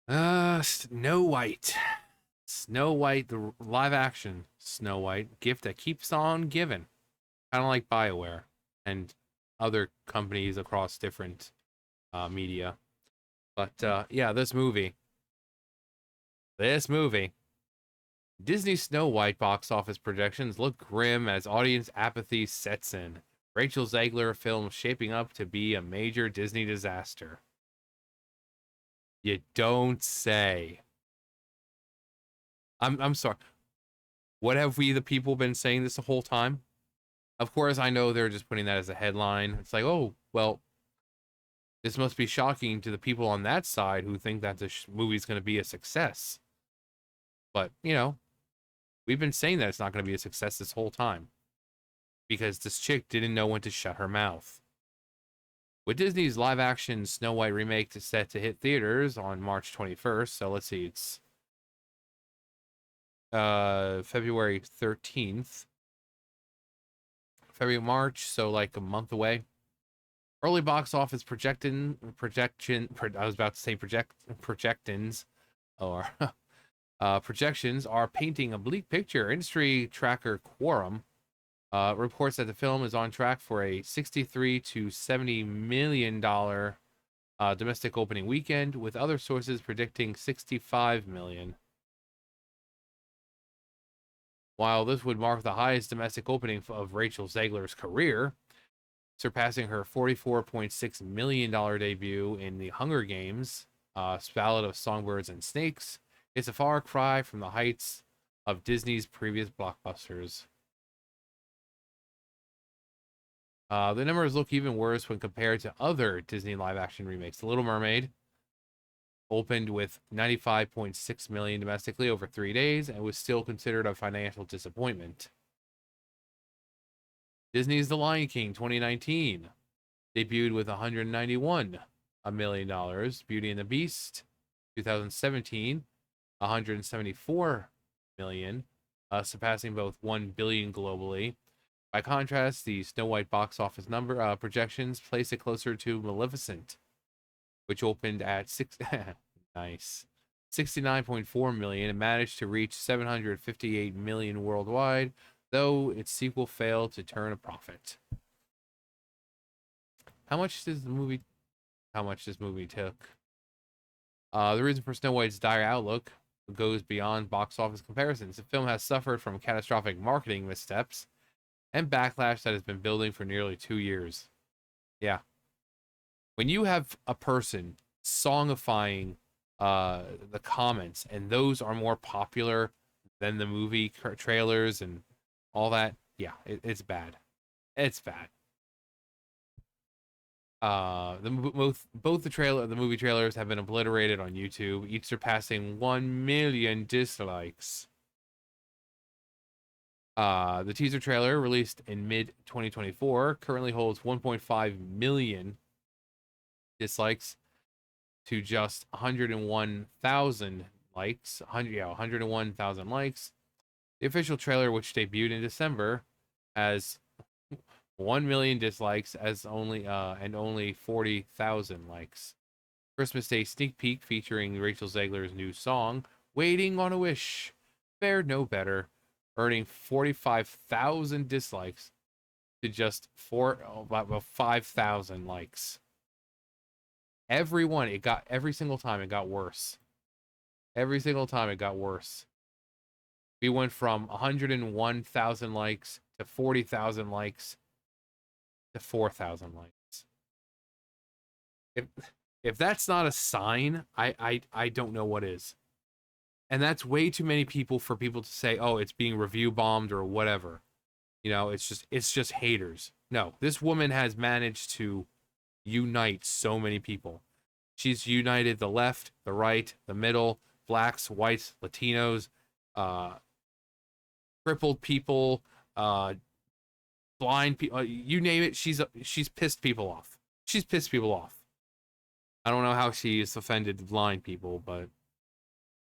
Snow White. Snow White, the live action Snow White gift that keeps on giving. Kind of like BioWare and other companies across different media. But yeah, this movie, Disney Snow White box office projections look grim as audience apathy sets in. Rachel Zegler film shaping up to be a major Disney disaster. You don't say. I'm sorry. What have we the people been saying this the whole time? Of course, I know they're just putting that as a headline. It's like, oh, well, this must be shocking to the people on that side who think that this movie's going to be a success. But, we've been saying that it's not going to be a success this whole time because this chick didn't know when to shut her mouth. With Disney's live action Snow White remake set to hit theaters on March 21st, so let's see, it's February 13th. February, March, so like a month away. Early box office I was about to say projections or projections are painting a bleak picture. Industry tracker Quorum reports that the film is on track for a 63 to 70 million dollar domestic opening weekend, with other sources predicting 65 million. While this would mark the highest domestic opening of Rachel Zegler's career, surpassing her $44.6 million debut in The Hunger Games, Ballad of Songbirds and Snakes, it's a far cry from the heights of Disney's previous blockbusters. The numbers look even worse when compared to other Disney live action remakes. The Little Mermaid opened with 95.6 million domestically over 3 days and was still considered a financial disappointment. Disney's The Lion King 2019 debuted with 191 million dollars. Beauty and the Beast 2017 174 million, surpassing both 1 billion globally. By contrast, the Snow White box office number projections place it closer to Maleficent, which opened at nice 69.4 million and managed to reach 758 million worldwide, though its sequel failed to turn a profit. How much does the movie how much this movie took? The reason for Snow White's dire outlook goes beyond box office comparisons. The film has suffered from catastrophic marketing missteps and backlash that has been building for nearly 2 years. Yeah. When you have a person songifying the comments, and those are more popular than the movie trailers and all that, yeah, it's bad. It's bad. Both the movie trailers have been obliterated on YouTube, each surpassing 1 million dislikes. The teaser trailer, released in mid 2024, currently holds 1.5 million dislikes to just 101,000 likes. 101,000 likes. The official trailer, which debuted in December, has 1 million dislikes as only 40,000 likes. Christmas Day sneak peek featuring Rachel Zegler's new song, Waiting on a Wish, fared no better, earning 45,000 dislikes to just about 5,000 likes. Every single time it got worse. Every single time it got worse. We went from 101,000 likes to 40,000 likes to 4,000 likes. If if that's not a sign, I don't know what is. And that's way too many people for people to say, "Oh, it's being review bombed or whatever." It's just haters. No, this woman has managed to unite so many people. She's united the left, the right, the middle, blacks, whites, Latinos, uh, crippled people, uh, blind people. You name it. She's pissed people off. She's pissed people off. I don't know how she's offended blind people, but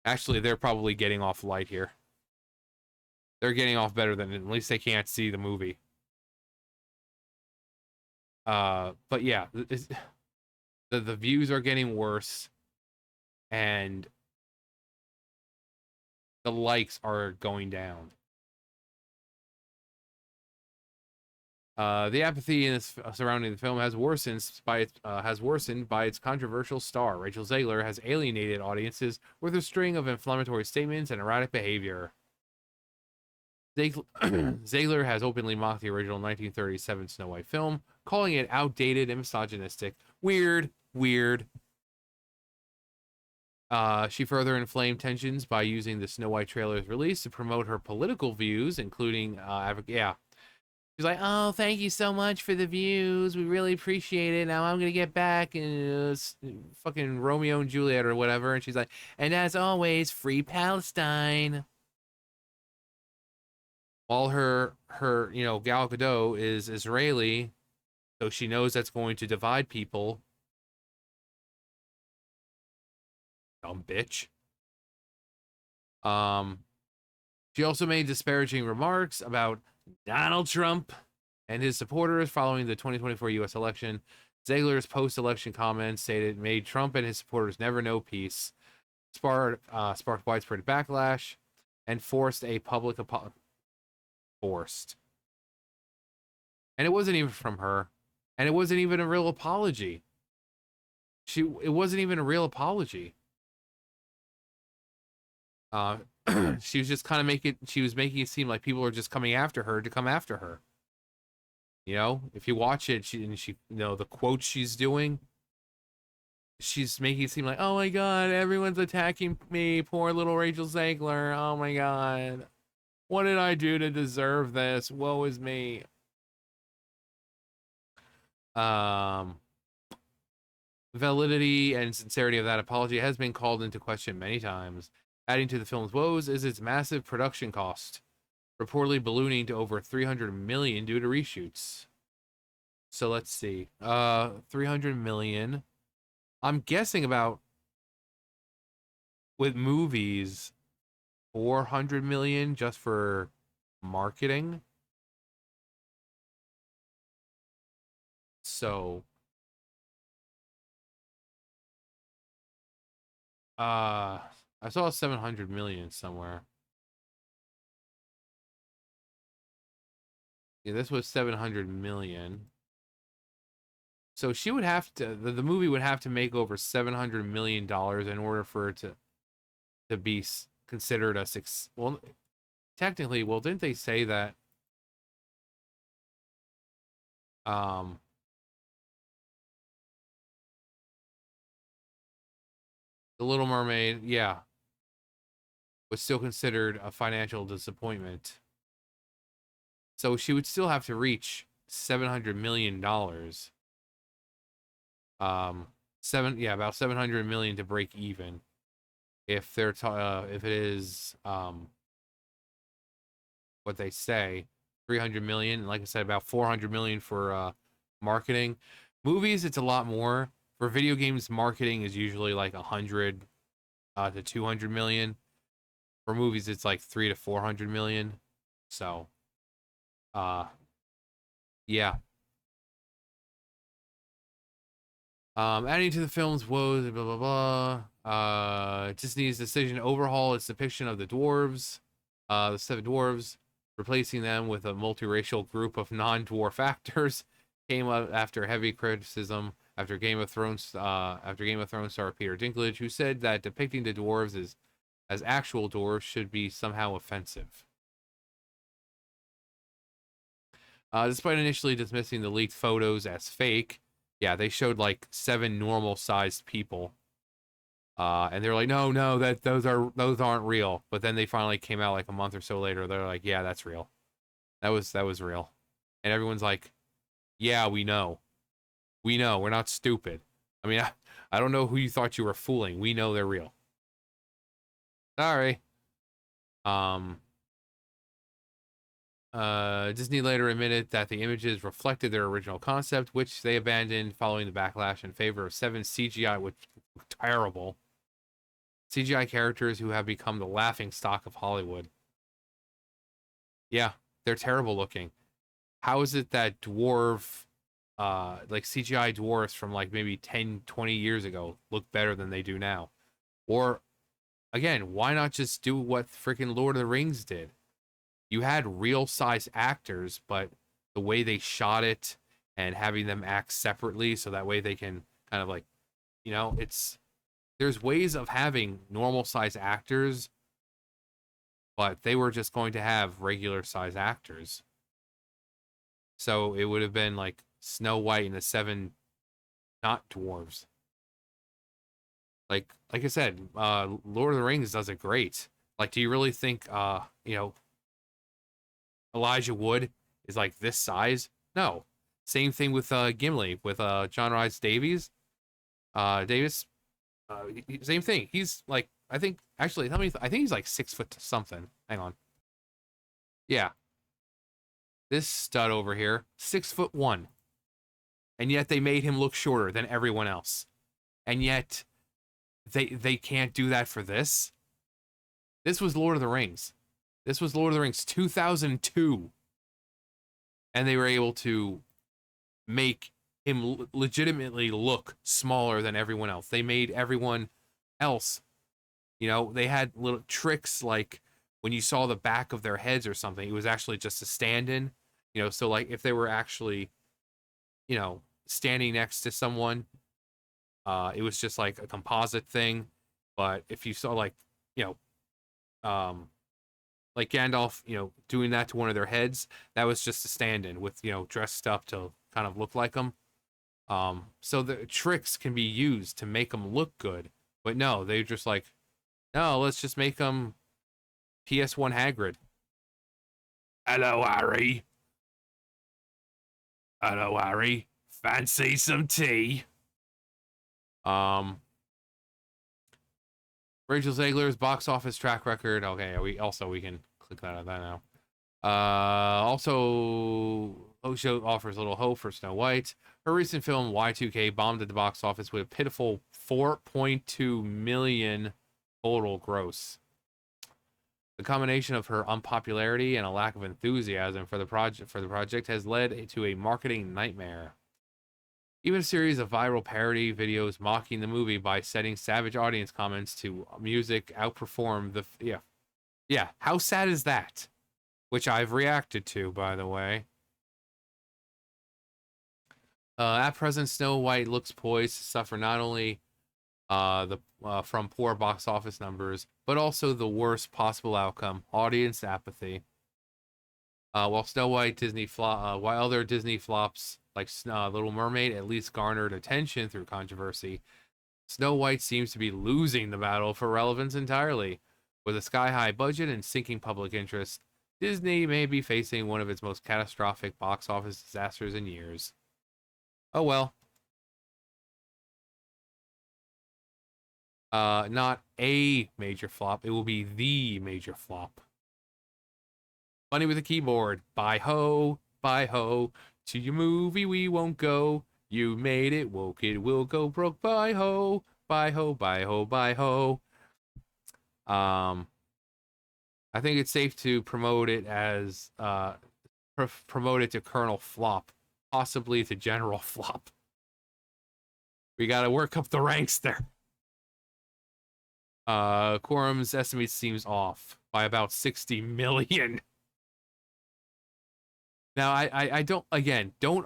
actually, they're probably getting off light here. They're getting off better than at least they can't see the movie. But yeah, the views are getting worse. and the likes are going down. The apathy in this, surrounding the film has worsened by its controversial star. Rachel Zegler has alienated audiences with a string of inflammatory statements and erratic behavior. Zegler has openly mocked the original 1937 Snow White film, calling it outdated and misogynistic. Weird, weird. She further inflamed tensions by using the Snow White trailer's release to promote her political views, including, yeah. She's like, oh, thank you so much for the views. We really appreciate it. Now I'm going to get back and fucking Romeo and Juliet or whatever. And she's like, and as always, free Palestine. While Gal Gadot is Israeli, so she knows that's going to divide people. Dumb bitch. She also made disparaging remarks about Donald Trump and his supporters following the 2024 U.S. election. Zegler's post-election comments stated, "Made Trump and his supporters never know peace," sparked widespread backlash, and forced a public apology. Forced, and it wasn't even from her, and it wasn't even a real apology. It wasn't even a real apology. She was just kind of she was making it seem like people are just coming after her to come after her. You know, if you watch it, the quotes she's doing, she's making it seem like, oh my god, everyone's attacking me, poor little Rachel Zegler. Oh my god, what did I do to deserve this? Woe is me. Validity and sincerity of that apology has been called into question many times. Adding to the film's woes is its massive production cost, reportedly ballooning to over $300 million due to reshoots. So let's see. $300 million. I'm guessing about, with movies, $400 million just for marketing. So I saw 700 million somewhere. Yeah, this was 700 million. So she would have to, the movie would have to make over $700 million in order for it to be considered a success. Well, technically, well, didn't they say that um The Little Mermaid, yeah, was still considered a financial disappointment. So she would still have to reach $700 million. About 700 million to break even. If if it is what they say, 300 million, like I said, about 400 million for marketing. Movies, it's a lot more. For video games, marketing is usually like 100 to 200 million. For movies, it's like 3 to 400 million. So, uh, yeah. Adding to the film's woes, blah blah blah. Disney's decision to overhaul its depiction of the dwarves, the seven dwarves, replacing them with a multiracial group of non-dwarf actors, came up after heavy criticism after Game of Thrones star Peter Dinklage, who said that depicting the dwarves as actual dwarves should be somehow offensive. Despite initially dismissing the leaked photos as fake, yeah, they showed like 7 normal-sized people. And they're like, no, those aren't real. But then they finally came out like a month or so later. They're like, yeah, that's real. That was real. And everyone's like, yeah, we know. We know. We're not stupid. I mean, I don't know who you thought you were fooling. We know they're real. Sorry. Disney later admitted that the images reflected their original concept, which they abandoned following the backlash in favor of 7 CGI, which looked terrible. CGI characters who have become the laughing stock of Hollywood. Yeah, they're terrible looking. How is it that like CGI dwarfs from like maybe 10, 20 years ago look better than they do now? Or again, why not just do what freaking Lord of the Rings did? You had real size actors, but the way they shot it and having them act separately so that way they can kind of like, it's there's ways of having normal size actors, but they were just going to have regular size actors. So it would have been like Snow White and the seven not dwarves. Like I said, Lord of the Rings does it great. Like, do you really think Elijah Wood is like this size? No. Same thing with Gimli with John Rhys Davies. Davis. Same thing. He's like I think actually tell me I think he's like 6 foot something. Hang on. Yeah, this stud over here, 6'1", and yet they made him look shorter than everyone else, and yet they can't do that for this. This was Lord of the Rings. This was Lord of the Rings 2002, and they were able to make him legitimately look smaller than everyone else. They made everyone else, they had little tricks like when you saw the back of their heads or something, it was actually just a stand-in. So like if they were actually, standing next to someone, it was just like a composite thing. But if you saw you like Gandalf, doing that to one of their heads, that was just a stand-in with, dressed up to kind of look like them. So the tricks can be used to make them look good, but no, they just like, no, let's just make them PS1 Hagrid. Hello, Harry. Hello, Harry. Fancy some tea? Um, Rachel Zegler's box office track record. Okay, we can click that now. Also, Osho offers little hope for Snow White. Her recent film Y2K bombed at the box office with a pitiful 4.2 million total gross. The combination of her unpopularity and a lack of enthusiasm for the project has led to a marketing nightmare. Even a series of viral parody videos mocking the movie by setting savage audience comments to music outperformed the yeah. How sad is that? Which I've reacted to, by the way. At present, Snow White looks poised to suffer not only from poor box office numbers, but also the worst possible outcome: audience apathy. While Snow White while other Disney flops like Little Mermaid at least garnered attention through controversy, Snow White seems to be losing the battle for relevance entirely. With a sky-high budget and sinking public interest, Disney may be facing one of its most catastrophic box office disasters in years. Oh well. Not a major flop. It will be the major flop. Funny with a keyboard. Bye ho, bye ho. To your movie we won't go. You made it woke, it will go broke. Bye ho, bye ho, bye ho, bye ho. I think it's safe to promote it as promote it to Colonel Flop, possibly to General Flop. We gotta work up the ranks there. Quorum's estimate seems off by about 60 million. Now, I don't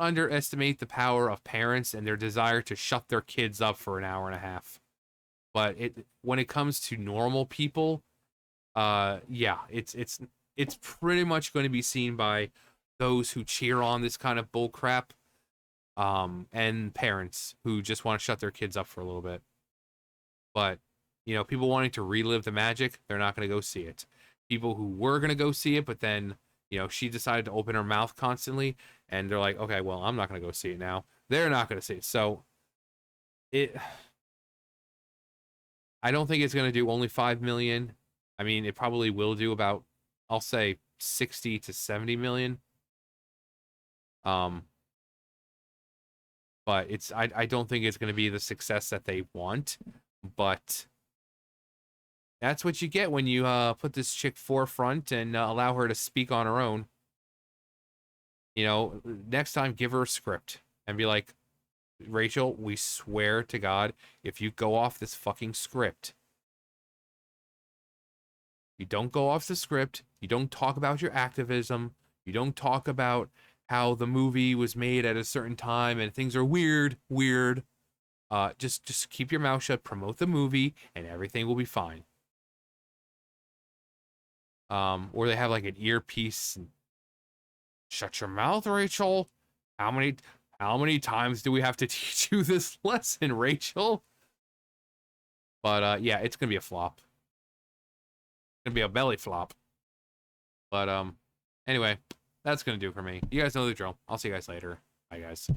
underestimate the power of parents and their desire to shut their kids up for an hour and a half. But when it comes to normal people, yeah, it's pretty much going to be seen by those who cheer on this kind of bull crap, and parents who just want to shut their kids up for a little bit. But, people wanting to relive the magic, they're not going to go see it. People who were going to go see it, but then, she decided to open her mouth constantly, and they're like, okay, well, I'm not going to go see it now. They're not going to see it. So, I don't think it's going to do only 5 million. I mean, it probably will do about, I'll say 60 to 70 million. But I don't think it's going to be the success that they want, but that's what you get when you put this chick forefront and allow her to speak on her own. Next time give her a script and be like, Rachel, we swear to God, if you go off this fucking script, You don't go off the script. You don't talk about your activism. You don't talk about how the movie was made at a certain time and things are weird. Just keep your mouth shut, promote the movie, and everything will be fine. Or they have like an earpiece and shut your mouth, Rachel. How many times do we have to teach you this lesson, Rachel? But yeah, it's gonna be a flop. It's gonna be a belly flop. But anyway, that's gonna do it for me. You guys know the drill. I'll see you guys later. Bye, guys.